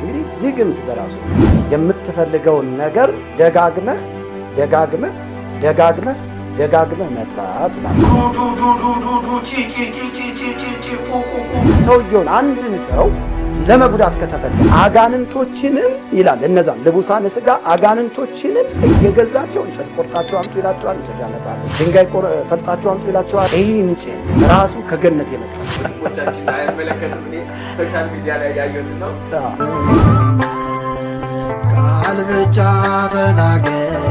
እንግዲህ ድግምት በራሱ የምትፈልገውን ነገር ደጋግመህ መጥራት ማለት ሰውየውን አንድን ሰው ለመጉዳት ከተፈለገ አጋንንቶችንም ይላል እነዛን ልቡሳነ ሥጋ አጋንንቶችንም እየገዛቸው እንጨት ቆርጣቸው አምጡ ይላቸዋል። እንጨት ያመጣሉ። ድንጋይ ፈልጣቸው አምጡ ይላቸዋል። ይህ እንጨት ራሱ ከገነት የመጣ ወጫችን አይመለከትም። ሶሻል ሚዲያ ላይ ያየሁት ነው። ቃል ብቻ ተናገር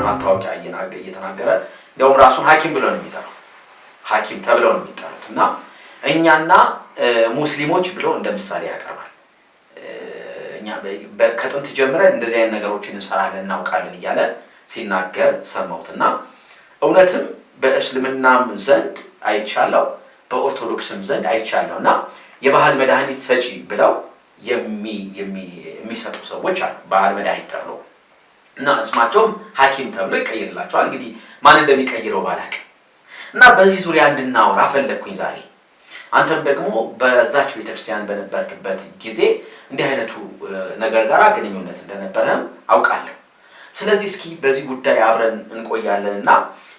ማስታወቂያ እየተናገረ እንደውም ራሱን ሐኪም ብለው ነው የሚጠራው። ሐኪም ተብለው ነው የሚጠሩት እና እኛና ሙስሊሞች ብለው እንደምሳሌ ያቀርባል። እኛ ከጥንት ጀምረን እንደዚህ አይነት ነገሮችን እንሰራለን እናውቃለን እያለ ሲናገር ሰማሁትና እውነትም በእስልምናም ዘንድ አይቻለው በኦርቶዶክስም ዘንድ አይቻለውና የባህል መድኃኒት ሰጪ ብለው የሚሰጡ ሰዎች አሉ። ባህል መድኃኒት ተብለው እና እስማቸውም ሐኪም ተብሎ ይቀይርላቸዋል። እንግዲህ ማን እንደሚቀይረው ባላውቅም እና በዚህ ዙሪያ እንድናወራ ፈለግኩኝ ዛሬ። አንተም ደግሞ በዛች ቤተክርስቲያን በነበርክበት ጊዜ እንዲህ አይነቱ ነገር ጋር ግንኙነት እንደነበረም አውቃለሁ። ስለዚህ እስኪ በዚህ ጉዳይ አብረን እንቆያለንና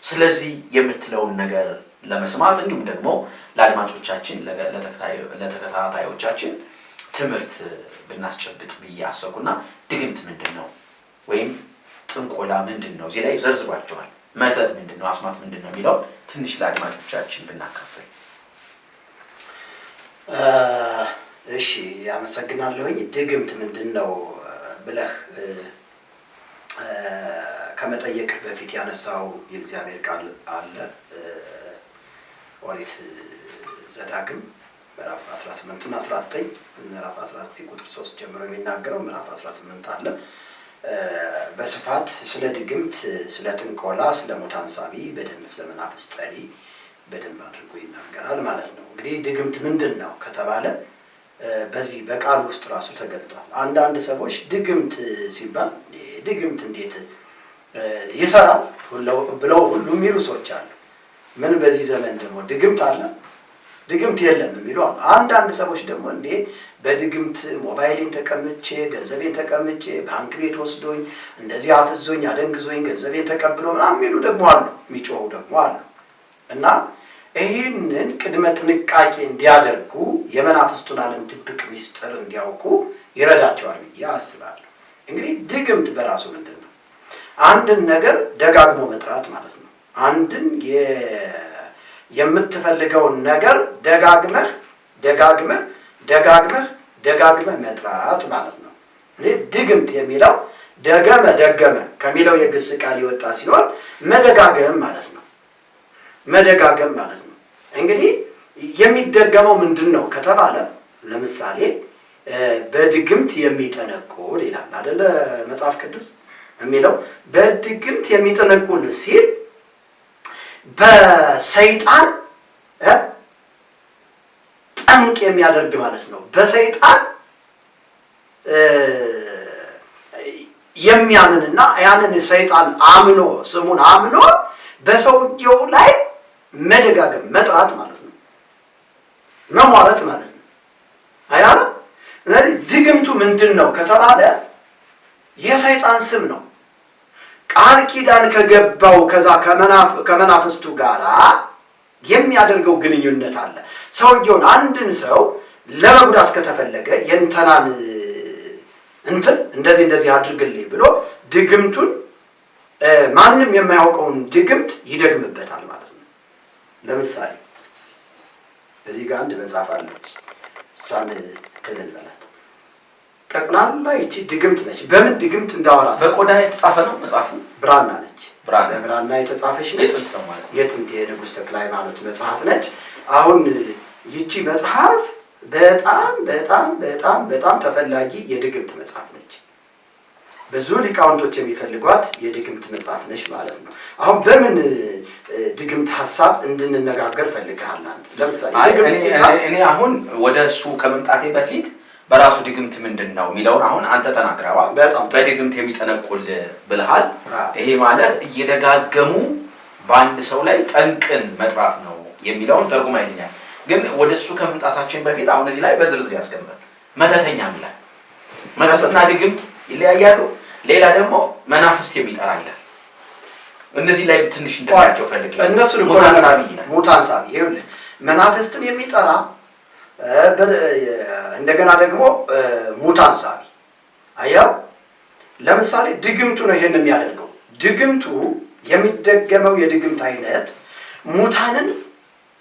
ስለዚህ የምትለውን ነገር ለመስማት እንዲሁም ደግሞ ለአድማጮቻችን ለተከታታዮቻችን ትምህርት ብናስጨብጥ ብዬ አሰብኩና ድግምት ምንድነው ወይም ጥንቆላ ምንድነው? እዚህ ላይ ዘርዝሯቸዋል። መተት ምንድነው? አስማት ምንድነው የሚለው ትንሽ ለአድማጮቻችን ብናካፍል። እሺ ያመሰግናለሁኝ። ድግምት ምንድነው ብለህ ከመጠየቅ በፊት ያነሳው የእግዚአብሔር ቃል አለ። ኦሪት ዘዳግም ምዕራፍ 18 እና 19 ምዕራፍ 19 ቁጥር 3 ጀምሮ የሚናገረው ምዕራፍ 18 አለ። በስፋት ስለ ድግምት፣ ስለ ጥንቆላ፣ ስለ ሙት አንሳቢ፣ በደንብ ስለ መናፍስት ጠሪ በደንብ አድርጎ ይናገራል ማለት ነው። እንግዲህ ድግምት ምንድነው ከተባለ በዚህ በቃል ውስጥ ራሱ ተገልጧል። አንዳንድ ሰዎች ድግምት ሲባል ድግምት እንዴት ይሰራል ብለው ሁሉ የሚሉ ሰዎች አሉ። ምን በዚህ ዘመን ደግሞ ድግምት አለ? ድግምት የለም የሚሉ አሉ። አንዳንድ ሰዎች ደግሞ እንዴ በድግምት ሞባይሌን ተቀምጬ ገንዘቤን ተቀምጬ ባንክ ቤት ወስዶኝ እንደዚህ አፍዞኝ አደንግዞኝ ገንዘቤን ተቀብሎ ምናምን የሚሉ ደግሞ አሉ፣ የሚጮሁ ደግሞ አሉ። እና ይህንን ቅድመ ጥንቃቄ እንዲያደርጉ የመናፍስቱን ዓለም ድብቅ ሚስጥር እንዲያውቁ ይረዳቸዋል ብዬ አስባለሁ። እንግዲህ ድግምት በራሱ ምንድን ነው? አንድን ነገር ደጋግሞ መጥራት ማለት ነው። አንድን የምትፈልገውን ነገር ደጋግመህ መጥራት ማለት ነው። ድግምት የሚለው ደገመ ከሚለው የግስ ቃል የወጣ ሲሆን መደጋገም ማለት ነው። እንግዲህ የሚደገመው ምንድን ነው ከተባለ ለምሳሌ በድግምት የሚጠነቁል ይላል አይደለ መጽሐፍ ቅዱስ የሚለው። በድግምት የሚጠነቁል ሲል በሰይጣን ጠንቅ የሚያደርግ ማለት ነው። በሰይጣን የሚያምንና ያንን ሰይጣን አምኖ ስሙን አምኖ በሰውየው ላይ መደጋገም መጥራት ማለት ነው። መሟረት ማለት ነው። አያለ ስለዚህ ድግምቱ ምንድን ነው ከተባለ የሰይጣን ስም ነው። ቃል ኪዳን ከገባው ከዛ ከመናፍስቱ ጋራ የሚያደርገው ግንኙነት አለ። ሰውየውን አንድን ሰው ለመጉዳት ከተፈለገ የእንተናን እንደዚህ አድርግልኝ ብሎ ድግምቱን ማንም የማያውቀውን ድግምት ይደግምበታል ማለት ነው። ለምሳሌ እዚህ ጋር አንድ መጽሐፍ አለች። እሷን ትልል በላት ጠቅላላ ይቺ ድግምት ነች። በምን ድግምት እንዳወራት በቆዳ የተጻፈ ነው መጽሐፉ። ብራና ነች። በብራና የተጻፈች ነች። የጥንት የንጉሥ ተክለ ሃይማኖት መጽሐፍ ነች። አሁን ይቺ መጽሐፍ በጣም ተፈላጊ የድግምት መጽሐፍ ነች። ብዙ ሊቃውንቶች የሚፈልጓት የድግምት መጽሐፍ ነች ማለት ነው። አሁን በምን ድግምት ሐሳብ እንድንነጋገር ፈልገሃል አንተ? ለምሳሌ እኔ አሁን ወደ እሱ ከመምጣቴ በፊት በራሱ ድግምት ምንድነው የሚለውን አሁን አንተ ተናግረዋል። በድግምት የሚጠነቁል ብለሃል። ይሄ ማለት እየደጋገሙ በአንድ ሰው ላይ ጠንቅን መጥራት ነው የሚለውን ተርጉማ ይልኛል። ግን ወደሱ ከመምጣታችን በፊት አሁን እዚህ ላይ በዝርዝር ያስቀምጣል። መተተኛ ይላል። መተትና ድግምት ይለያያሉ። ሌላ ደግሞ መናፍስት የሚጠራ ይላል። እነዚህ ላይ ትንሽ እንደላቸው ፈልግ እነሱን ሙታን ሳቢ ይኸውልህ መናፍስትን የሚጠራ እንደገና ደግሞ ሙታን ሳቢ አያው ለምሳሌ ድግምቱ ነው ይሄን የሚያደርገው። ድግምቱ የሚደገመው የድግምት አይነት ሙታንን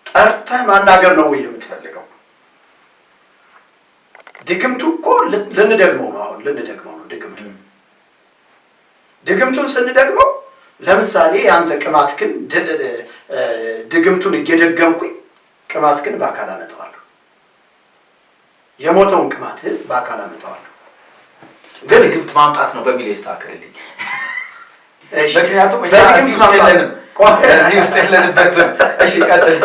ጠርተህ ማናገር ነው ወይ የምትፈልገው? ድግምቱ እኮ ልንደግመው ነው። አሁን ልንደግመው ነው ድግምቱን ስንደግመው ለምሳሌ አንተ ቅማትክን ድግምቱን እየደገምኩኝ ቅማትክን በአካል አመጣዋለሁ። የሞተውን ቅማትህን በአካል አመጣዋለሁ። ግን ድግምት ማምጣት ነው በሚል ይስተካከልልኝ። ምክንያቱም እዚህ ውስጥ የለንበትም። እሺ ቀጥል።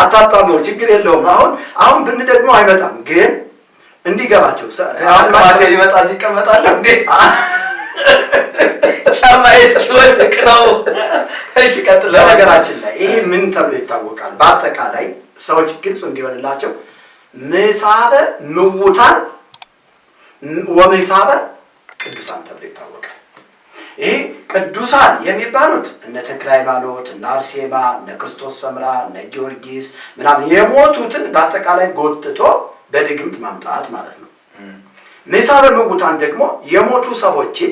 አታጣመው ችግር የለውም። አሁን ብንደግመው አይመጣም። ግን እንዲገባቸው ቅማቴ ሊመጣ ሲቀመጣለሁ እንዴ ጫማዬ እስኪወድቅ ነው። እሺ ቀጥል። በነገራችን ላይ ይሄ ምን ተብሎ ይታወቃል? በአጠቃላይ ሰዎች ግልጽ እንዲሆንላቸው ምሳበ ምውታን ወምሳበ ቅዱሳን ተብሎ ይታወቃል። ይሄ ቅዱሳን የሚባሉት እነ ተክለ ሃይማኖት፣ እነ አርሴማ፣ እነ ክርስቶስ ሰምራ፣ እነ ጊዮርጊስ ምናምን የሞቱትን በአጠቃላይ ጎትቶ በድግምት ማምጣት ማለት ነው። ምሳበ ምውታን ደግሞ የሞቱ ሰዎችን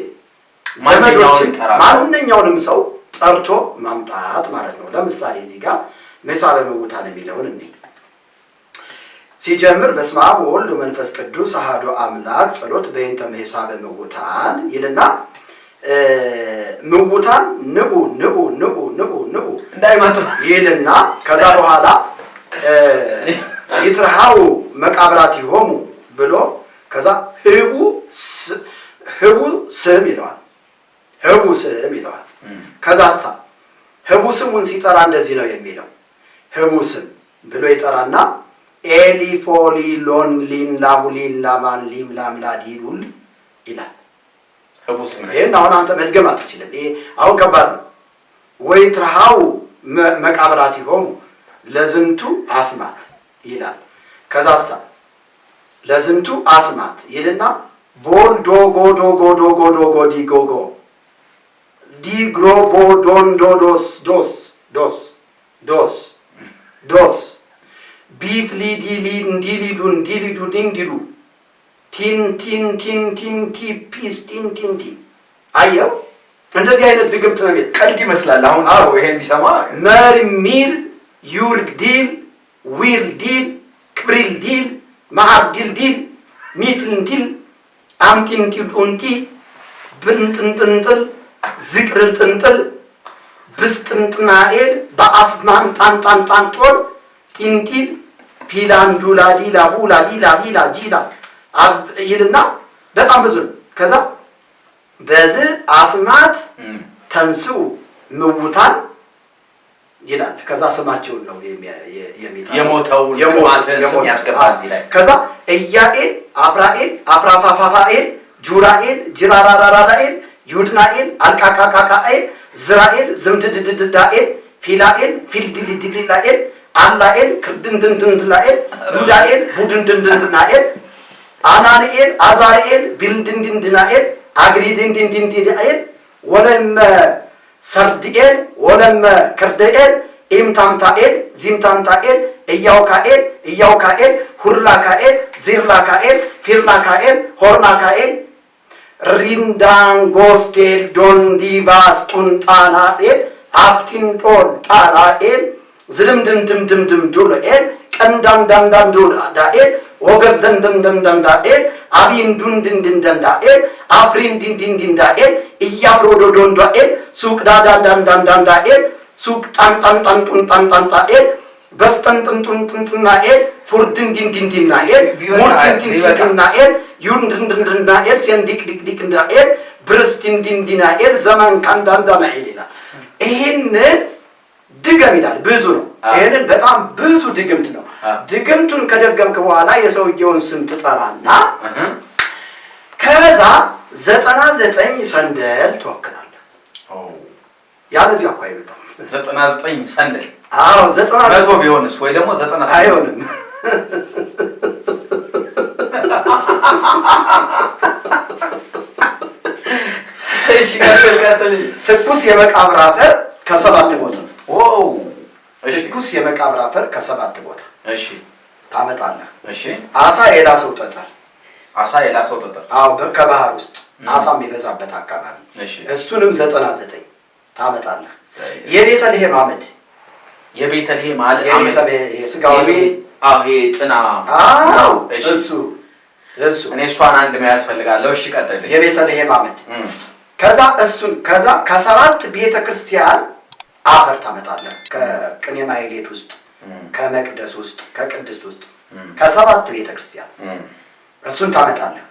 ዘመዶችን ማንኛውንም ሰው ጠርቶ ማምጣት ማለት ነው። ለምሳሌ እዚህ ጋር ምሳበ ምውታን የሚለውን እንዴ ሲጀምር በስመ አብ ወወልድ ወመንፈስ ቅዱስ አሐዱ አምላክ ጸሎት በእንተ ምሳበ ምውታን ይልና ምውታን ንዑ ንዑ ንዑ ንዑ ንዑ እንዳይመጡ ይልና ከዛ በኋላ ይትርሃው መቃብራቲሆሙ ብሎ ከዛ ህቡ ስም ይለዋል። ህቡ ስም ይለዋል። ከዛሳ ህቡ ስሙን ሲጠራ እንደዚህ ነው የሚለው። ህቡ ስም ብሎ ይጠራና ኤሊፎሊ ሎን ሊን ላሙሊን ላማን ሊም ላምላዲሉል ይላል። ህቡ ስም ይሄን አሁን አንተ መድገም አትችልም። ይሄ አሁን ከባድ ነው። ወይ ትርሃው መቃብራቲሆሙ ለዝንቱ አስማት ይላል። ከዛሳ ለዝንቱ አስማት ይልና ቦል ዶጎ ዶጎ ዶጎ ዶጎ ዲጎጎ ዲግሮ ቦዶን ዶዶስ ዶስ ዶስ ዶስ ዶስ ቢፍ ሊዲሊ እንዲሊዱ እንዲሊዱ ዲንዲሉ ቲን ቲን ቲን ቲን ቲ ፒስ ቲን ቲን ቲ አየው። እንደዚህ አይነት ድግምት ነው የሚል ቀልድ ይመስላል። አሁን ሰው ይሄን ቢሰማ መርሚር ዩርግ ዲል ዊር ዲል ክብሪል ዲል ማር ዲል ዲል ሚትል ዲል አምቲንቲል ኡንቲ ብንጥንጥንጥል ዝቅርል ጥንጥል ብስጥንጥናኤል በአስማን ጣንጣንጣንጦል ጢንጢል ፊላንዱላዲ ላቡላዲ ላቢላ ጂላ ይልና በጣም ብዙ ነው። ከዛ በዚህ አስማት ተንስኡ ምውታን ይላል። ከዛ ስማቸውን ነው የሚጠራው የሞተው ቅማትን ስም ያስገባል እዚህ ላይ። ከዛ ኢያኤል አፍራኤል አፍራፋፋፋኤል ጁራኤል ጅራራራራኤል ዩድናኤል አልቃቃቃቃኤል ዝራኤል ዝምድድድዳኤል ፊላኤል ፊልዲሊዲላኤል አላኤል ክርድንድንድንድላኤል ዩዳኤል ቡድንድንድንድናኤል አናንኤል አዛርኤል ቢልድንድንድናኤል አግሪድንድንድንድናኤል ወለመ ሰርድኤል ወለመ ክርድኤል ኢምታምታኤል ዚምታምታኤል ኢያውካኤል ኢያውካኤል ሁርላካኤል ዚርላካኤል ፊርላካኤል ሆርናካኤል ሪንዳንጎስቴል ዶንዲባስ ጡንጣናኤል አፕቲንጦል ጣናኤል ዝልምድምድምድምድም ዱልኤል ቀንዳንዳንዳን ዱልዳኤል ወገዝ ደንደምደምደምዳኤል አቢንዱንድንድንደንዳኤል አፍሪንዲንዲንዲንዳኤል እያፍሮዶዶንዳኤል ሱቅ ዳዳንዳንዳንዳኤል ሱቅ ጣንጣንጣንጡንጣንጣንጣኤል በስተንጥንጡንጥንጥናኤል ፉርድንዲንዲንዲናኤል ሙርትንቲንቲንቲናኤል ዩንድንድንድናኤል ሲንዲቅዲቅዲቅናኤል ብርስቲንዲንዲናኤል ዘመን ካንዳንዳናኤል ይላል። ይህንን ድገም ይላል። ብዙ ነው። ይህንን በጣም ብዙ ድግምት ነው። ድግምቱን ከደገምክ በኋላ የሰውየውን ስም ትጠራና ከዛ 99 ሰንደል ትወክላለህ። ያለዚህ እኮ አይመጣም 99 ሰንደል። አዎ 99 ቢሆንስ ወይ ደግሞ 90 አይሆንም። እሺ ቀጥል። ትኩስ የመቃብር አፈር ከሰባት ቦታ ዋው እሺ ትኩስ የመቃብር አፈር ከሰባት ቦታ እሺ ታመጣለህ። እሺ አሳ የላሰው ጠጠር አሳ የላሰው ጠጠር አዎ ከባህር ውስጥ አሳ የሚበዛበት አካባቢ እሺ እሱንም 99 ታመጣለህ። የቤተልሔም አመድ የቤተልሔም አመድ የስጋው አዎ ይሄ ጥና አዎ እሱ እኔ እሷን አንድ መያዝ ፈልጋለሁ። እሺ ቀጥል። የቤተልሔም አመድ ከዛ ከሰባት ቤተክርስቲያን አፈር ታመጣለህ። ከቅኔ ማህሌት ውስጥ ከመቅደስ ውስጥ ከቅድስት ውስጥ ከሰባት ቤተክርስቲያን እሱን ታመጣለህ።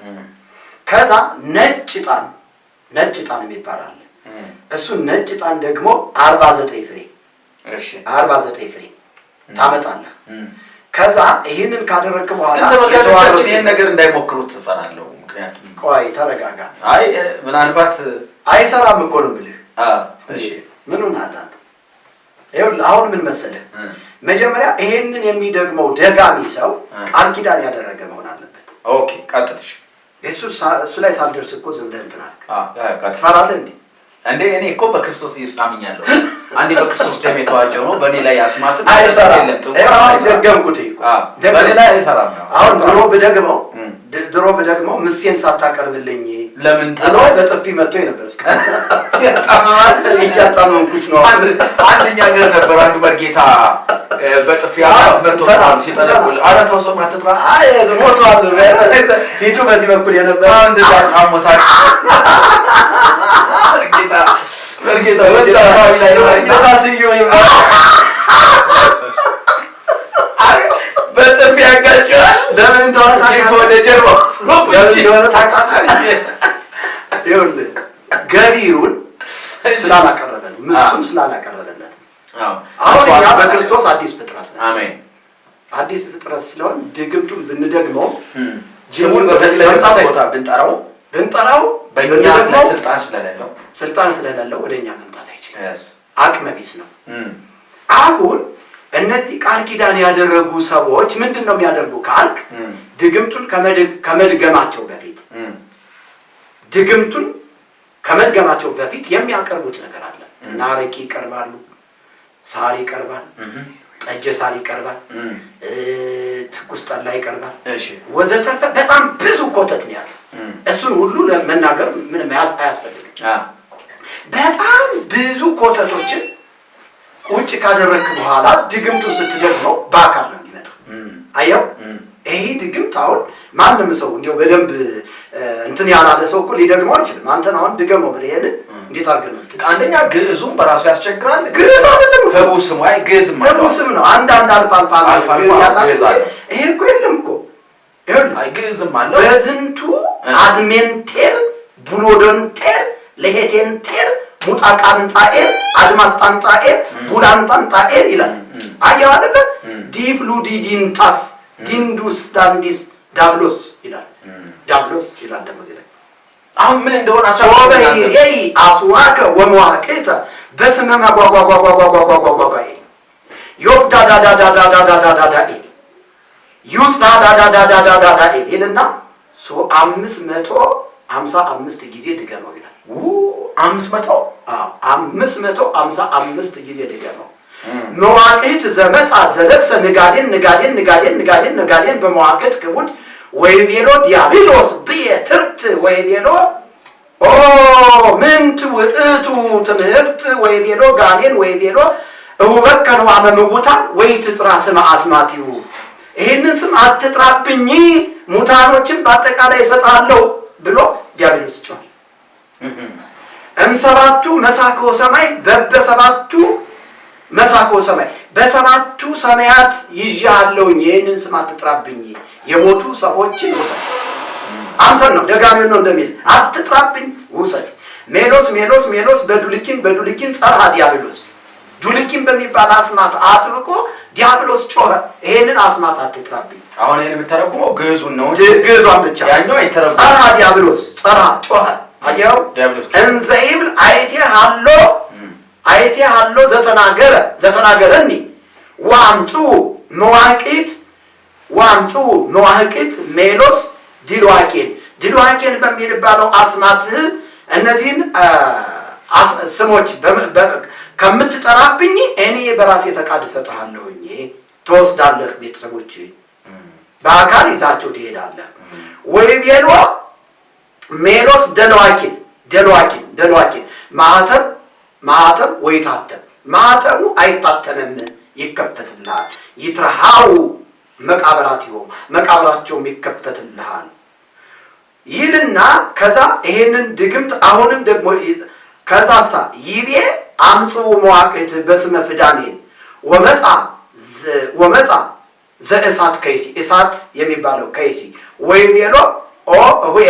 ከዛ ነጭ ዕጣን የሚባል አለ። እሱ ነጭ ዕጣን ደግሞ 49 ፍሬ እሺ 49 ፍሬ ታመጣለህ። ከዛ ይሄንን ካደረግክ በኋላ የተዋረሰ ይሄን ነገር እንዳይሞክሩት እፈራለሁ። ምክንያቱም ቆይ ተረጋጋ። አይ ምናልባት አይሰራም እኮ ነው የምልህ። እሺ ምኑን አዳት ይኸውልህ አሁን ምን መሰለህ መጀመሪያ ይሄንን የሚደግመው ደጋሚ ሰው ቃል ኪዳን ያደረገ መሆን አለበት። ኦኬ ቀጥልሽ። እሱ ላይ ሳልደርስ እኮ ዝም ብለህ እንትን አልክ። ትፈራለህ እንዴ? እኔ እኮ በክርስቶስ ኢየሱስ አምኛለሁ። አንዴ በክርስቶስ ደም የተዋጀው ነው። በእኔ ላይ አስማት አይሰራም። ደገምኩት እኮ በእኔ ላይ አይሰራም። አሁን ድሮ ብደግመው ምሴን ሳታቀርብልኝ ለምን ጥሎ በጥፊ መጥቶ ነበር። እስከ እያጣመንኩት ነው። አንደኛ ገር ነበር አንዱ በርጌታ በጥፊ አራት መጥቶ ሲጠለቁል አራታው ሰው ማትጥራ ሞቷል። ፊቱ በዚህ በኩል የነበረ እንደዛ ታሞታል። በርጌታ ወጣው ላይ የታስዩ በጥፊ ያጋጨዋል። ለምን እንደሆነ ታውቃለህ? ወደ ጀርባው ይኸውልህ ገቢሩን ስላላቀረበን ምሱም ስላላቀረበለት አሁን እኛ በክርስቶስ አዲስ ፍጥረት ነን። አሜን። አዲስ ፍጥረት ስለሆን ድግምቱን ብንደግመው ስሙን በዚህ ላይ ቦታ ብንጠራው በእኛ ላይ ስልጣን ስለሌለው ወደኛ መምጣት አይችልም። አቅመ ቢስ ነው። አሁን እነዚህ ቃል ኪዳን ያደረጉ ሰዎች ምንድነው የሚያደርጉ ካልክ ድግምቱን ከመድገማቸው በፊት የሚያቀርቡት ነገር አለ። እና አረቂ ይቀርባሉ፣ ሳር ይቀርባል፣ ጠጀ ሳር ይቀርባል፣ ትኩስ ጠላ ይቀርባል፣ ወዘተርፈ በጣም ብዙ ኮተት ነው ያለው። እሱን ሁሉ ለመናገር ምንም አያስፈልግም። በጣም ብዙ ኮተቶችን ቁጭ ካደረክ በኋላ ድግምቱ ስትደግመው በአካል ነው የሚመጣው። አየው ይሄ ድግምት አሁን ማንም ሰው እንዲያው በደንብ እንትን ያላለ ሰው እኮ ሊደግመው አይችልም። አንተን አሁን ድገመው ብለህ ይሄን እንዴት አድርገህ ነው? አንደኛ ግዕዙም በራሱ ያስቸግራል። ግዕዝ አይደለም ህቡ ስም ወይ ግዕዝም ህቡ ስም ነው። አንዳንድ አልፋ ይሄ እኮ የለም እኮ ይኸውልህ አይ ግዕዝም አለው። በዝንቱ አድሜንቴር ቡሎዶንቴር ለሄቴንቴር ሙጣቃንጣኤር አድማስጣንጣኤር ቡላንጣንጣኤር ይላል። አየው አይደለ? ዲፍሉዲዲንታስ ዲንዱስ ዳንዲስ ዳብሎስ ይላል። ዳብሎስ ይላል ደግሞ እዚህ ላይ አሁን ምን እንደሆነ አይ አስዋከ ወመዋቅተ በስመ ማጓጓጓጓጓጓጓጓጓ ዮፍዳዳዳዳዳዳዳዳዳ ዩጽዳዳዳዳዳዳዳ ይልና 555 ጊዜ ድገመው ይላል። 555 ጊዜ ድገመው። መዋቅት ዘመጻ ዘለብሰ ንጋዴን በመዋቅት ክቡድ ወይቤሎ ዲያብሎስ በትርት ወይቤሎ ኦ ምንት ውእቱ ትምህርት ወይቤሎ ጋኔን ወይቤሎ እውበከኑ አመምውታ ወይ ትጽራ ስም አስማቲው ይሄንን ስም አትጥራብኝ ሙታኖችን በአጠቃላይ እሰጣለሁ ብሎ ዲያብሎስ ጮኸ። እምሰባቱ መሳኮ ሰማይ በበሰባቱ መሳኮ ሰማይ በሰባቱ ሰማያት ይዣለሁ ይሄንን ስም አትጥራብኝ የሞቱ ሰዎችን ውሰድ። አንተን ነው ደጋሚው ነው እንደሚል አትጥራብኝ ውሰድ። ሜሎስ በዱልኪን ጸርሃ ዲያብሎስ ዱልኪን በሚባል አስማት አጥብቆ ዲያብሎስ ጮኸ። ይሄንን አስማት አትጥራብኝ። አሁን ይሄን የምታረጉመው ግዕዙን ነው። ግዕዙን ብቻ ያኛው አይተረጉም። ጸርሃ ዲያብሎስ ጸርሃ ጮኸ። አየው እንዘይብል አይቴ ሃሎ ዘተናገረኒ ወአምጹ መዋቅት ሜሎስ ዲልዋቄን በሚባለው አስማት እነዚህን ስሞች ከምትጠራብኝ እኔ በራሴ ፈቃድ እሰጥሃለሁኝ። ትወስዳለህ፣ ቤተሰቦች በአካል ይዛቸው ትሄዳለህ። ወይቤሎ ሜሎስ ደልዋኪን ማኅተም ወይታተም ማኅተሙ አይታተምም ይከፈትልሃል። ይትረሃው መቃብራቲሆሙ መቃብራቸውም ይከፈትልሃል ይልና ከዛ ይሄንን ድግምት አሁንም ደግሞ ከዛሳ ይቤ አምጽኡ መዋቅት በስመ ፍዳኔን ወመጻ ዘእሳት ከይሲ እሳት የሚባለው ከይሲ ወይቤሎ ኦ እሁየ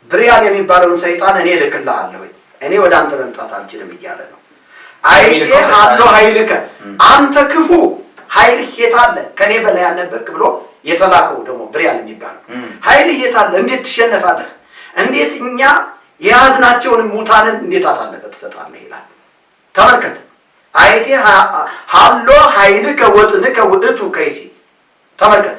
ብሪያን የሚባለውን ሰይጣን እኔ ልክልሃለሁ፣ እኔ ወደ አንተ መምጣት አልችልም እያለ ነው። አይቴ አሎ ኃይልከ አንተ ክፉ ኃይልህ የት አለ? ከኔ በላይ አልነበርክ ብሎ የተላከው ደግሞ ብሪያን የሚባለው ኃይልህ የት አለ? እንዴት ትሸነፋለህ? እንዴት እኛ የያዝናቸውን ሙታንን እንዴት አሳልፈህ ትሰጣለህ? ይላል። ተመልከት። አይቴ ሃሎ ኃይልከ ወጽንከ ውእቱ ከይሲ። ተመልከት።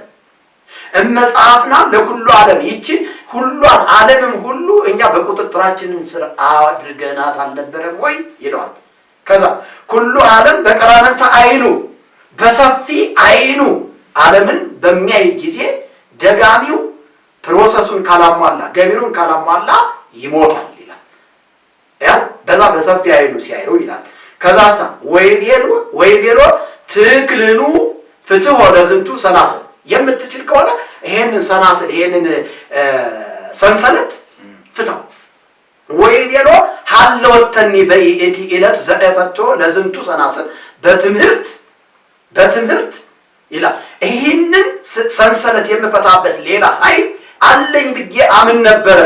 እመጽሐፍና ለኩሉ ዓለም ይቺ ሁሏን ዓለምም ሁሉ እኛ በቁጥጥራችንን ስር አድርገናት አልነበረም ወይ ይለዋል። ከዛ ኩሉ ዓለም በቀራንብተ አይኑ በሰፊ አይኑ ዓለምን በሚያይ ጊዜ ደጋሚው ፕሮሰሱን ካላሟላ ገቢሩን ካላሟላ ይሞታል ይላል። በዛ በሰፊ አይኑ ሲያየው ይላል። ከዛሳ ወይቤሎ ትክልኑ ፍትሕ ለዝንቱ ሰናስል የምትችል ከሆነ ይሄንን ሰናስል ይሄንን ሰንሰለት ፍታው። ወይቤሎ ሀለወተኒ በይእቲ ዕለት ዘእፈቶ ለዝንቱ ሰናስል በትምህርት ይላል። ይህንን ሰንሰለት የምፈታበት ሌላ ኃይል አለኝ ብዬ አምን ነበረ።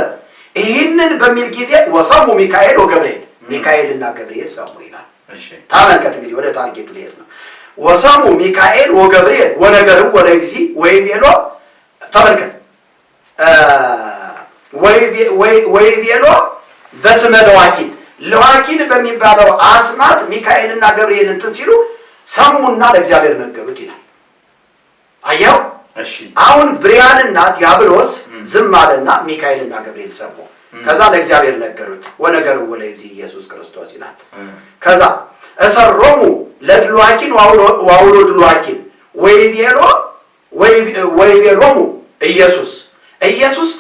ይህንን በሚል ጊዜ ወሰሙ ሚካኤል ወገብርኤል ሚካኤልና ገብርኤል ሰሙ ይላል። ተመልከት እንግዲህ ወደ ታርጌቱ ሊሄድ ነው። ወሰሙ ሚካኤል ወገብርኤል ወነገሩ ወለጊዜ ወይቤሎ ተመልከት ወይቤሎ በስመ ለዋኪን በሚባለው አስማት ሚካኤልና ገብርኤል እንትን ሲሉ ሰሙና ለእግዚአብሔር ነገሩት ይላል። አየው። አሁን ብሪያንና ዲያብሎስ ዝም አለና ሚካኤልና ገብርኤል ሰሙ። ከዛ ለእግዚአብሔር ነገሩት። ወነገሩ ወለጊዜ ኢየሱስ ክርስቶስ ይላል። ከዛ እሰሮሙ ለድልዋኪን ዋውሎ ድልዋኪን ወይቤሎሙ ኢየሱስ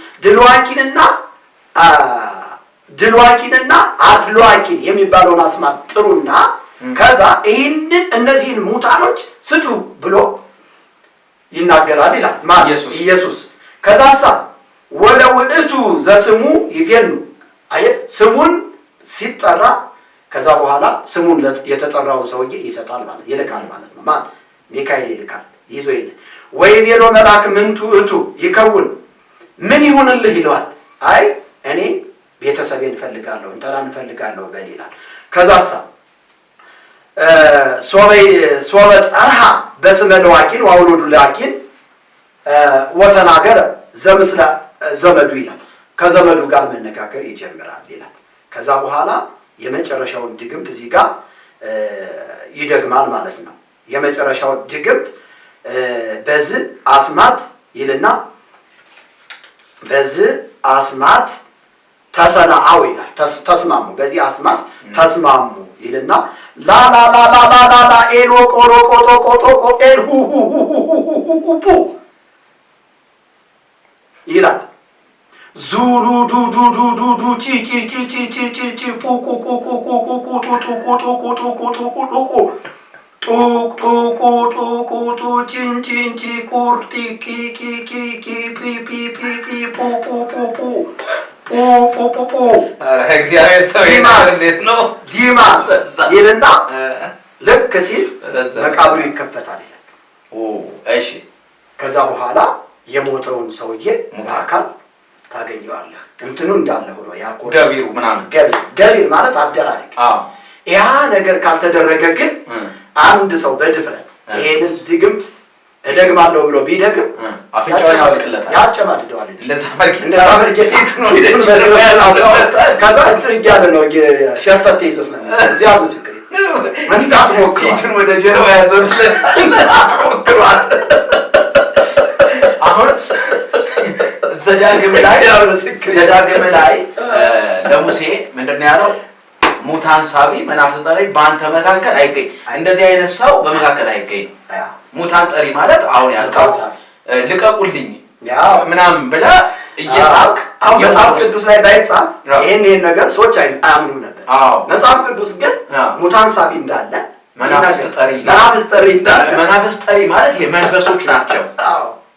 ድልዋኪንና አድልዋኪን የሚባለውን አስማት ጥሩና ከዛ ይህንን እነዚህን ሙታኖች ስጡ ብሎ ይናገራል ይላል። ማን? ኢየሱስ። ከዛሳ ወለ ውእቱ ዘስሙ ይፌኑ አየ ስሙን ሲጠራ ከዛ በኋላ ስሙን የተጠራውን ሰውዬ ይሰጣል ማለት ይልካል ማለት ነው። ማን? ሚካኤል ይልካል ይዞ ይል ወይቤሎ መልአክ ምንቱ እቱ ይከውን ምን ይሁንልህ ይለዋል። አይ እኔ ቤተሰቤን እፈልጋለሁ እንተራን እፈልጋለሁ በል ይላል። ከዛሳ ሶበ ጸርሃ በስመ ለዋኪን ዋውሎዱ ለዋኪን ወተናገረ ዘምስለ ዘመዱ ይላል። ከዘመዱ ጋር መነጋገር ይጀምራል ይላል። ከዛ በኋላ የመጨረሻውን ድግምት እዚህ ጋር ይደግማል ማለት ነው። የመጨረሻው ድግምት በዚህ አስማት ይልና በዚህ አስማት ተሰናአው ይላል። ተስማሙ፣ በዚህ አስማት ተስማሙ ይልና ላላላላላላ ኤሎ ቆሎ ቆጦ ቆጦ ቆኤል ሁሁሁሁሁሁ ይላል። ዙሉ ዱዱ ዱዱ ዱ ቺ ቺ ቺ ቺ ቺ ቺ ቺ ፑ ቁ ቁ ቁ ቁ ቁ ቁ ጡ ጡ ቁ ጡ ቁ ጡ ቁ ጡ ቁ ጡ ቁ ጡ ጡ ቁ ጡ ቁ ጡ ቺን ቺን ቺ ቁር ጢ ቂ ቂ ቂ ቂ ፒ ፒ ፒ ፒ ፑ ፑ ፑ ፑ ፑ ፑ ፑ ፑ ኧረ እግዚአብሔር ሰው እንዴት ነው ዲማስ ይልና ልክ ሲል መቃብሩ ይከፈታል ይላል። እሺ ከዛ በኋላ የሞተውን ሰውዬ በአካል ታገኘዋለህ። እንትኑ እንዳለ ሆኖ ያቆ ገቢሩ ምናምን ገቢር ማለት አደራረግ። ያ ነገር ካልተደረገ ግን አንድ ሰው በድፍረት ይሄንን ድግምት እደግማለሁ ብሎ ቢደግም አፍንጫውን ያወልቅለታል፣ ያጨማድደዋል። እንደዛ ማርኬት ነው ከዛ እንትን እያለ ነው ሸርተት ይዞት ነው እዚያ ምስክር መንዳት ሞክሯል። ወደ ጀርባ ያዞርለት ሞክሯል። አሁን ዘዳግም ላይ ለሙሴ ምንድን ነው ያለው? ሙታን ሳቢ መናፍስት ጠሪ በአንተ መካከል አይገኝ። እንደዚህ አይነት ሰው በመካከል አይገኝ። ሙታን ጠሪ ማለት አሁን ያልከው ልቀቁልኝ ምናምን ብለህ እየሳብክ አሁን መጽሐፍ ቅዱስ ላይ ባይጻፍ ይሄን ነገር ሰዎች አያምኑም ነበር። መጽሐፍ ቅዱስ ግን ሙታን ሳቢ እንዳለ መናፍስት ጠሪ እንዳለ መናፍስት ጠሪ ማለት የመንፈሶች ናቸው።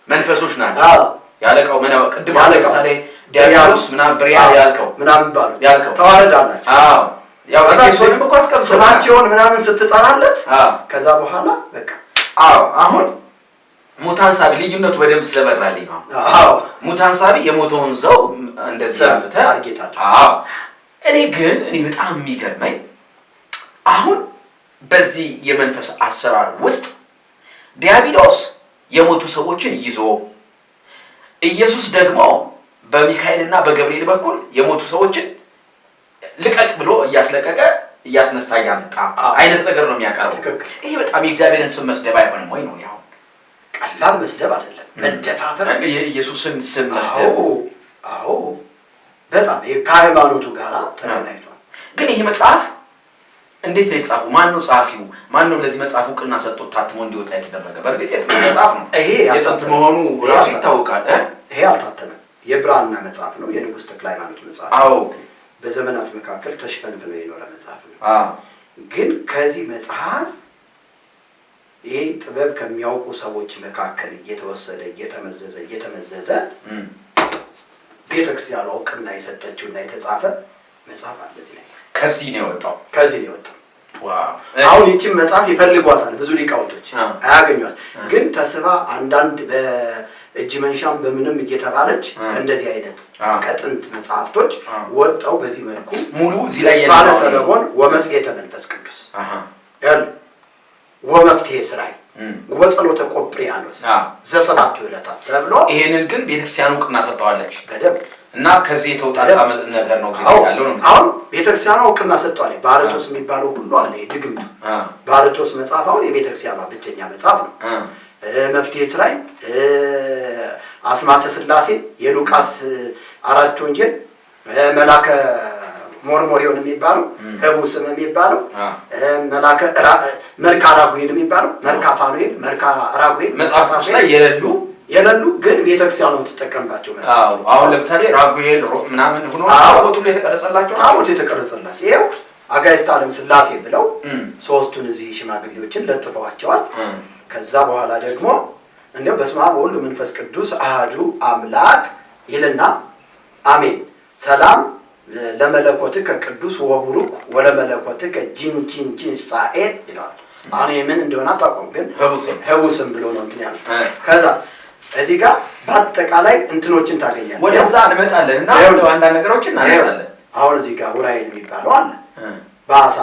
መንፈሶች ናቸው። ያለቀው ቅድም ለምሳሌ ዲያብሎስ ምናምን ብሪያ ያልከው ምናምን ባሉ ተዋረዳላችሁ። ያው ኤፌሶንም እኮ አስቀምጦ ስማቸውን ምናምን ስትጠራለት ከዛ በኋላ በቃ አሁን ሙታን ሳቢ ልዩነቱ በደንብ ስለበራልኝ ነው። ሙታን ሳቢ የሞተውን ሰው እንደዚህ አድርጌታለሁ። እኔ በጣም የሚገርመኝ አሁን በዚህ የመንፈስ አሰራር ውስጥ ዲያብሎስ የሞቱ ሰዎችን ይዞ ኢየሱስ ደግሞ በሚካኤልና በገብርኤል በኩል የሞቱ ሰዎችን ልቀቅ ብሎ እያስለቀቀ እያስነሳ እያመጣ አይነት ነገር ነው የሚያቀርበው። ይሄ በጣም የእግዚአብሔርን ስም መስደብ አይሆንም ወይ ነው? ያው ቀላል መስደብ አይደለም፣ መደፋፈር የኢየሱስን ስም መስደብ። በጣም ከሃይማኖቱ ጋር ተገናኝቷል። ግን ይሄ መጽሐፍ እንዴት ነው የተጻፈው? ማን ነው ጸሐፊው? ማን ነው ለዚህ መጽሐፍ እውቅና ሰጥቶት ታትሞ እንዲወጣ የተደረገ? በእርግጥ የጥንት መጽሐፍ ነው። ይሄ የጥንት መሆኑ ራሱ ይታወቃል። ይሄ አልታተመም። የብራና መጽሐፍ ነው። የንጉሥ ተክለ ሃይማኖት መጽሐፍ ነው። በዘመናት መካከል ተሽፈንፍኖ የኖረ መጽሐፍ ነው። ግን ከዚህ መጽሐፍ ይሄ ጥበብ ከሚያውቁ ሰዎች መካከል እየተወሰደ እየተመዘዘ ቤተክርስቲያኗ እውቅና የሰጠችውና የተጻፈ መጽሐፍ አለ። እዚህ ላይ ከዚህ ነው የወጣው። አሁን ይህችን መጽሐፍ ይፈልጓታል ብዙ ሊቃውንቶች አያገኟት። ግን ተስባ አንዳንድ በእጅ መንሻም በምንም እየተባለች ከእንደዚህ አይነት ከጥንት መጽሐፍቶች ወጣው በዚህ መልኩ ሙሉ እዚህ ላይ ሳለ ሰለሞን ወመጽሔተ መንፈስ ቅዱስ ወመፍትሔ ሥራይ ወጸሎተ ቆጵርያኖስ ዘሰባቱ ዕለታት ተብሎ ይሄንን ግን ቤተክርስቲያን እውቅና ሰጥተዋለች በደንብ እና ከዚህ የተውጣጣ ነገር ነው ያለው ነው። አሁን ቤተክርስቲያኗ እውቅና ሰጥቷል። ባርቶስ የሚባለው ሁሉ አለ። ድግምቱ ባርቶስ መጽሐፍ አሁን የቤተክርስቲያኗ ብቸኛ መጽሐፍ ነው። መፍትሔ ሥራይ፣ አስማተ ሥላሴ፣ የሉቃስ 4 ወንጌል፣ መላከ ሞርሞሪዮን የሚባለው ህቡ ስም የሚባለው መልካ ራጉኤል የሚባለው መልካ ፋኑኤል፣ መልካ ራጉኤል መጽሐፎች ላይ የሌሉ ግን ቤተክርስቲያኗ የምትጠቀምባቸው መጽሐፎች። አሁን ለምሳሌ ራጉኤል ምናምን ሆኖ ታቦቱ ላይ የተቀረጸላቸው ይሄው አጋዕዝተ ዓለም ሥላሴ ብለው ሶስቱን እዚህ ሽማግሌዎችን ለጥፈዋቸዋል። ከዛ በኋላ ደግሞ እንደው በስመ አብ ወወልድ ወመንፈስ ቅዱስ አሐዱ አምላክ ይልና አሜን ሰላም ለመለኮትከ ቅዱስ ወቡሩክ ወለመለኮትከ ጂንጂንጂን ሳኤል ይላል። አሁን ምን እንደሆነ አታውቁም፣ ግን ህቡስም ብሎ ነው እንትን ያለው። ከዛስ እዚህ ጋር በአጠቃላይ እንትኖችን ታገኛለህ። ወደዛ እንመጣለን እና አንዳንድ ነገሮችን እናነሳለን። አሁን እዚህ ጋር ኡራኤል የሚባለው አለ በአሳ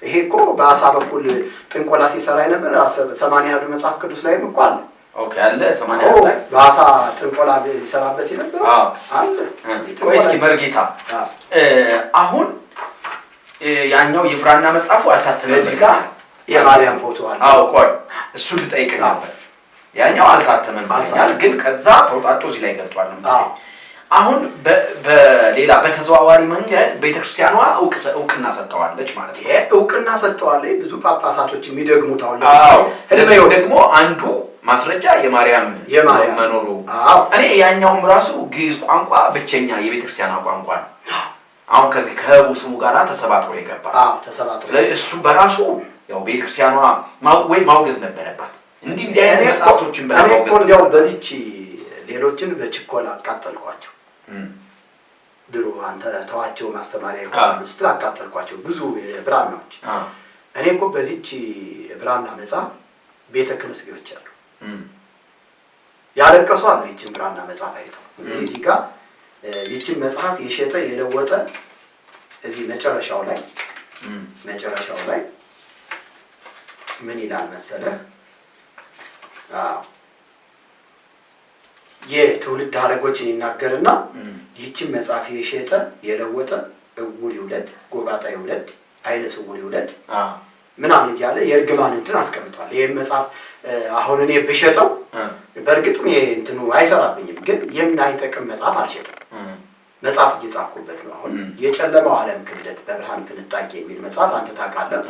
ይሄ እኮ በአሳ በኩል ጥንቆላ ሲሰራ ነበር። 80 ያህሉ መጽሐፍ ቅዱስ ላይም እኮ አለ። ኦኬ አለ 80 ላይ በአሳ ጥንቆላ ይሰራበት ነበር አለ። ቆይ እስኪ መርጌታ አሁን ያኛው የብራና መጽሐፉ አልታተመም። እዚህ ጋር የማርያም ፎቶ አለ። ቆይ እሱን ልጠይቅህ ነበር። ያኛው አልታተመም ብለኛል፣ ግን ከዛ ተውጣጦ እዚህ ላይ ገብቷል ነው። አሁን በሌላ በተዘዋዋሪ መንገድ ቤተክርስቲያኗ እውቅና ሰጥተዋለች ማለት ነው። እውቅና ሰጥተዋለች። ብዙ ጳጳሳቶች የሚደግሙት አሁን ደግሞ አንዱ ማስረጃ የማርያም መኖሩ። እኔ ያኛውም ራሱ ግዕዝ ቋንቋ ብቸኛ የቤተክርስቲያኗ ቋንቋ ነው። አሁን ከዚህ ከህቡ ስሙ ጋር ተሰባጥሮ የገባ እሱ በራሱ ያው ቤተክርስቲያኗ ወይ ማውገዝ ነበረባት። እንዲህ አይነት መጽሐፍቶችን እንዲያው በዚህች ሌሎችን በችኮላ አቃጠልኳቸው። ድሮ አንተ ተዋቸው ማስተማሪያ ይሆናሉ ስትል አቃጠልኳቸው ብዙ ብራናዎች። እኔ እኮ በዚህች ብራና መጽሐፍ ቤተ ክህነት ገብቻለሁ። ያለቀሱ አሉ ይህችን ብራና መጽሐፍ አይተው። እዚህ ጋር ይህችን መጽሐፍ የሸጠ የለወጠ እዚህ መጨረሻው ላይ ምን ይላል መሰለህ? የትውልድ ሐረጎችን ይናገርና ይህችን መጽሐፍ የሸጠ የለወጠ እውር ይውለድ፣ ጎባጣ ይውለድ፣ አይነ ስውር ይውለድ፣ ምናምን እያለ የእርግማን እንትን አስቀምጧል። ይሄ መጽሐፍ አሁን እኔ ብሸጠው በእርግጥም ይሄ እንትኑ አይሰራብኝም፣ ግን የማይጠቅም መጽሐፍ አልሸጥም። መጽሐፍ እየጻፍኩበት ነው። አሁን የጨለማው ዓለም ክብደት በብርሃን ፍንጣቂ የሚል መጽሐፍ አንተ ታውቃለህ፣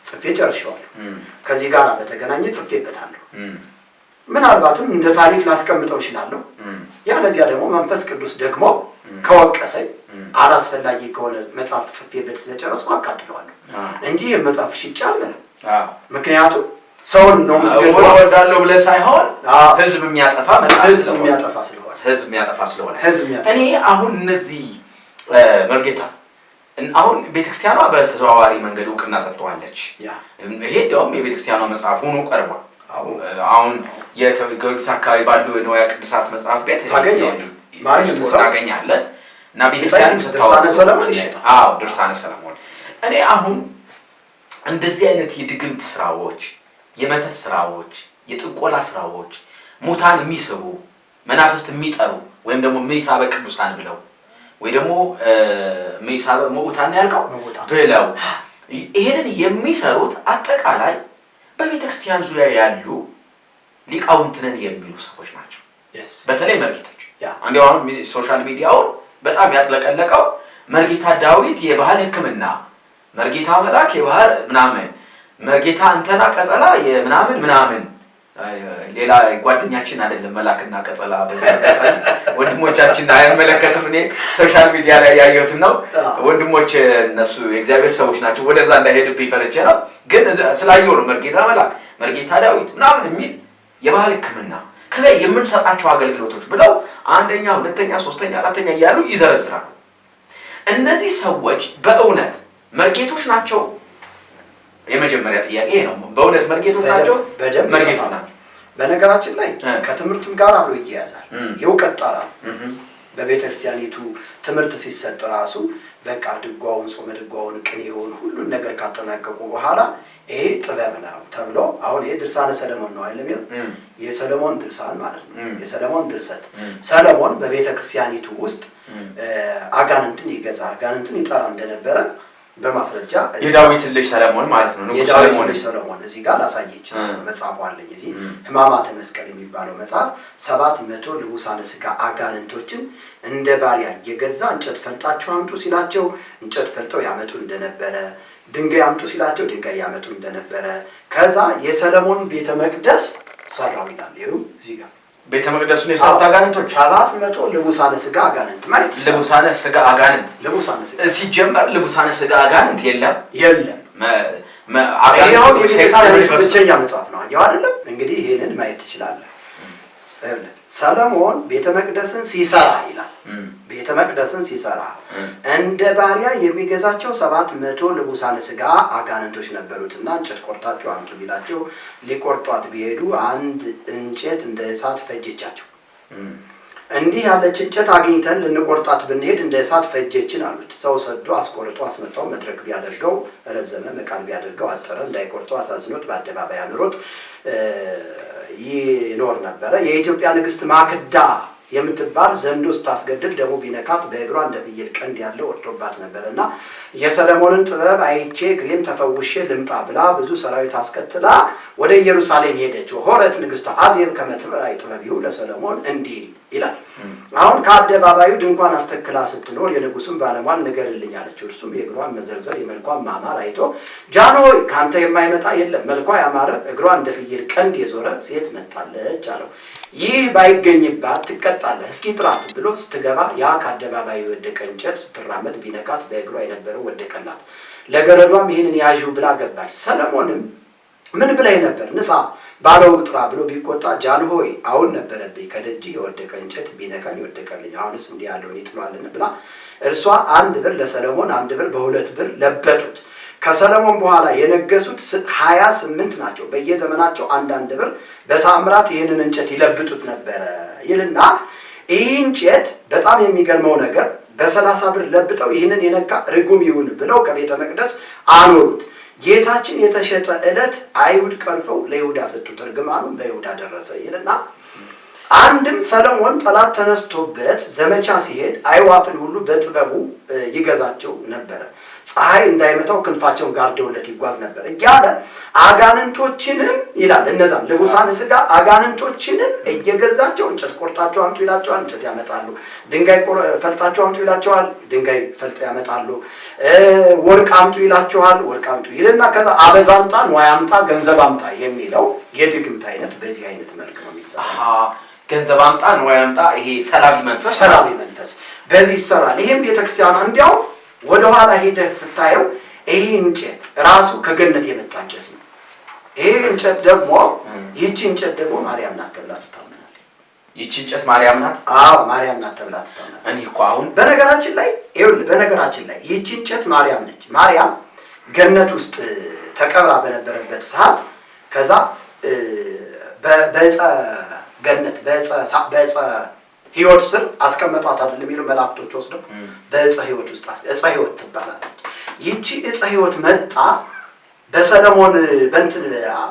ጽፌ ጨርሼዋለሁ። ከዚህ ጋር በተገናኘ ጽፌበታለሁ። ምናልባትም እንደ ታሪክ ላስቀምጠው እችላለሁ። ያለዚያ ደግሞ መንፈስ ቅዱስ ደግሞ ከወቀሰኝ አላስፈላጊ ከሆነ መጽሐፍ ጽፌበት ስለጨረስኩ አቃጥለዋለሁ እንጂ የመጽሐፍ ሽጫ አልበለም። ምክንያቱም ሰውን ነው የምትገድለው ወዳለው ብለህ ሳይሆን ህዝብ የሚያጠፋ መጽሐፍ ህዝብ የሚያጠፋ ስለሆነ እኔ አሁን እነዚህ መርጌታ አሁን ቤተክርስቲያኗ በተዘዋዋሪ መንገድ እውቅና ሰጥቷለች። ይሄ ደግሞ የቤተክርስቲያኗ መጽሐፍ ሆኖ ቀርቧል። አሁን የጊዮርጊስ አካባቢ ባሉ የንዋየ ቅድሳት መጽሐፍ ቤት ታገኛለህ እና ቤተክርስቲያንም ድርሳነ ሰለሞን እኔ አሁን እንደዚህ አይነት የድግምት ስራዎች፣ የመተት ስራዎች፣ የጥንቆላ ስራዎች፣ ሙታን የሚስቡ መናፍስት የሚጠሩ ወይም ደግሞ ምይሳበ ቅዱሳን ብለው ወይ ደግሞ ምይሳበ ሙታን ያልከው ብለው ይሄንን የሚሰሩት አጠቃላይ በቤተክርስቲያን ዙሪያ ያሉ ሊቃውንት ነን የሚሉ ሰዎች ናቸው። በተለይ መርጌቶች አንዴው አሁን ሶሻል ሚዲያውን በጣም ያጥለቀለቀው መርጌታ ዳዊት የባህል ሕክምና፣ መርጌታ መላክ የባህል ምናምን፣ መርጌታ እንተና ቀጸላ የምናምን ምናምን ሌላ ጓደኛችን አይደለም መላክና ቀጸላ ወንድሞቻችን አይመለከትም። እኔ ሶሻል ሚዲያ ላይ ያየሁት ነው። ወንድሞች እነሱ የእግዚአብሔር ሰዎች ናቸው። ወደዛ እንዳይሄድብኝ ፈርቼ ነው። ግን ስላየሁ ነው መርጌታ መላክ፣ መርጌታ ዳዊት ምናምን የሚል የባህል ሕክምና ከዛ የምንሰጣቸው አገልግሎቶች ብለው አንደኛ፣ ሁለተኛ፣ ሶስተኛ፣ አራተኛ እያሉ ይዘረዝራሉ። እነዚህ ሰዎች በእውነት መርጌቶች ናቸው? የመጀመሪያ ጥያቄ ነው። በእውነት መርጌቶች ናቸው? መርጌቶች ናቸው። በነገራችን ላይ ከትምህርቱም ጋር አብሮ ይያያዛል። የእውቀት ጣራ በቤተክርስቲያኒቱ ትምህርት ሲሰጥ ራሱ በቃ ድጓውን፣ ጾመ ድጓውን፣ ቅኔውን ሁሉን ነገር ካጠናቀቁ በኋላ ይሄ ጥበብ ነው ተብሎ አሁን ይሄ ድርሳነ ሰለሞን ነው አይደለም? የሰለሞን ድርሳን ማለት ነው። የሰለሞን ድርሰት ሰለሞን በቤተክርስቲያኒቱ ውስጥ አጋንንትን ይገዛ አጋንንትን ይጠራ እንደነበረ በማስረጃ የዳዊት ልጅ ሰለሞን ማለት ነው። የዳዊት ልጅ ሰለሞን እዚህ ጋር ላሳየች መጽሐፉ አለኝ። እዚህ ሕማማተ መስቀል የሚባለው መጽሐፍ 700 ልቡሳነ ሥጋ አጋንንቶችን እንደ ባሪያ እየገዛ እንጨት ፈልጣቸው አምጡ ሲላቸው እንጨት ፈልጠው ያመጡ እንደነበረ፣ ድንጋይ አምጡ ሲላቸው ድንጋይ ያመጡ እንደነበረ፣ ከዛ የሰለሞን ቤተ መቅደስ ሰራው ይላል። ይኸው እዚህ ጋር ቤተ መቅደሱን የሰሩት አጋንንቶች 700 ልቡሳነ ሥጋ አጋንንት ማለት ልቡሳነ ሥጋ አጋንንት ሲጀመር ልቡሳነ ሥጋ አጋንንት የለም። አጋንንት ብቸኛ መጽሐፍ ነው። አየው አይደለም? እንግዲህ ይሄንን ማየት ትችላለህ። ሰለሞን ቤተ መቅደስን ሲሰራ ይላል። ቤተ መቅደስን ሲሰራ እንደ ባሪያ የሚገዛቸው 700 ልቡሳነ ሥጋ አጋንንቶች ነበሩትና እንጨት ቆርጣቸው አምጡ ቢላቸው ሊቆርጧት ቢሄዱ አንድ እንጨት እንደ እሳት ፈጀቻቸው። እንዲህ ያለች እንጨት አግኝተን ልንቆርጣት ብንሄድ እንደ እሳት ፈጀችን አሉት። ሰው ሰዶ አስቆርጦ አስመጣው። መድረክ ቢያደርገው ረዘመ፣ መቃን ቢያደርገው አጠረ። እንዳይቆርጠው አሳዝኖት በአደባባይ አኑሮት ይኖር ነበረ። የኢትዮጵያ ንግስት ማክዳ የምትባል ዘንዶ ስታስገድል ደግሞ ቢነካት በእግሯ እንደ ፍየል ቀንድ ያለው ወጥቶባት ነበርና የሰለሞንን ጥበብ አይቼ እግሬን ተፈውሼ ልምጣ ብላ ብዙ ሰራዊት አስከትላ ወደ ኢየሩሳሌም ሄደች። ሆረት ንግስት አዜብ ከመትበራይ ጥበቢው ለሰለሞን እንዲል ይላል። አሁን ከአደባባዩ ድንኳን አስተክላ ስትኖር የንጉሱን ባለሟል ንገርልኝ አለችው። እርሱም የእግሯን መዘርዘር የመልኳን ማማር አይቶ ጃንሆይ ካንተ የማይመጣ የለም፣ መልኳ ያማረ እግሯ እንደ ፍየል ቀንድ የዞረ ሴት መጣለች አለው። ይህ ባይገኝባት ትቀጣለህ፣ እስኪ ጥራት ብሎ ስትገባ ያ ከአደባባዩ የወደቀ እንጨት ስትራመድ ቢነካት በእግሯ የነበረው ወደቀላት። ለገረዷም ይህንን ያዥው ብላ ገባች። ሰለሞንም ምን ብለህ ነበር? ንሳ ባለው ጥራ ብሎ ቢቆጣ ጃንሆይ አሁን ነበረብኝ ከደጅ የወደቀ እንጨት ቢነካኝ ወደቀልኝ፣ አሁንስ እንዲህ ያለውን ይጥሏልን ብላ እርሷ 1 ብር ለሰለሞን 1 ብር በ2 ብር ለበጡት። ከሰለሞን በኋላ የነገሱት 28 ናቸው። በየዘመናቸው 1 ብር በታምራት ይህንን እንጨት ይለብጡት ነበረ ይልና ይህ እንጨት በጣም የሚገርመው ነገር በ30 ብር ለብጠው ይህንን የነካ ርጉም ይሁን ብለው ከቤተ መቅደስ አኖሩት። ጌታችን የተሸጠ ዕለት አይሁድ ቀርፈው ለይሁዳ ሰጡት፣ እርግማኑም በይሁዳ ደረሰ ይልና አንድም ሰለሞን ጠላት ተነስቶበት ዘመቻ ሲሄድ አይዋፍን ሁሉ በጥበቡ ይገዛቸው ነበረ። ፀሐይ እንዳይመታው ክንፋቸውን ጋርደውለት ይጓዝ ነበር እያለ አጋንንቶችንም ይላል እነዛን ልቡሳን ሥጋ አጋንንቶችንም እየገዛቸው እንጨት ቆርጣቸው አምጡ ይላቸዋል፣ እንጨት ያመጣሉ። ድንጋይ ፈልጣቸው አምጡ ይላቸዋል፣ ድንጋይ ፈልጠው ያመጣሉ። ወርቅ አምጡ ይላቸዋል፣ ወርቅ አምጡ ይልና ከዛ አበዛ አምጣ፣ ንዋይ አምጣ፣ ገንዘብ አምጣ የሚለው የድግምት አይነት በዚህ አይነት መልክ ነው የሚሰራው። ገንዘብ አምጣ፣ ንዋይ አምጣ፣ ይሄ ሰላቢ መንፈስ በዚህ ይሰራል። ይሄም ቤተክርስቲያን እንዲያው ወደ ኋላ ሄደህ ስታየው ይሄ እንጨት ራሱ ከገነት የመጣ እንጨት ነው። ይሄ እንጨት ደግሞ ይህቺ እንጨት ደግሞ ማርያም ናት ተብላ ትታመናለች። ይህቺ እንጨት ማርያም ናት? አዎ ማርያም ናት ተብላ ትታመናለች። እኔ እኮ አሁን በነገራችን ላይ ይህቺ እንጨት ማርያም ነች። ማርያም ገነት ውስጥ ተቀብራ በነበረበት ሰዓት ከዛ በዕፀ ገነት በዕፀ ሕይወት ስር አስቀመጧት አይደል የሚለው መላእክቶች ወስደው በዕፀ ሕይወት ውስጥ ዕፀ ሕይወት ትባላለች። ይቺ ዕፀ ሕይወት መጣ በሰለሞን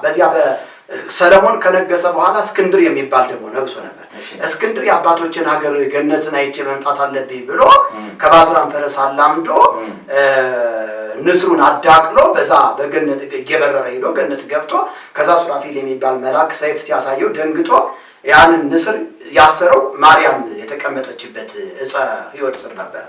በዚያ በሰለሞን ከነገሰ በኋላ እስክንድር የሚባል ደግሞ ነግሶ ነበር። እስክንድር የአባቶችን ሀገር ገነትን አይቼ መምጣት አለብኝ ብሎ ከባዝራን ፈረስ አላምዶ ንስሩን አዳቅሎ በዛ በገነት እየበረረ ሄዶ ገነት ገብቶ ከዛ ሱራፊል የሚባል መልአክ ሰይፍ ሲያሳየው ደንግጦ ያንን ንስር ያሰረው ማርያም የተቀመጠችበት ዕፀ ሕይወት ስር ነበር።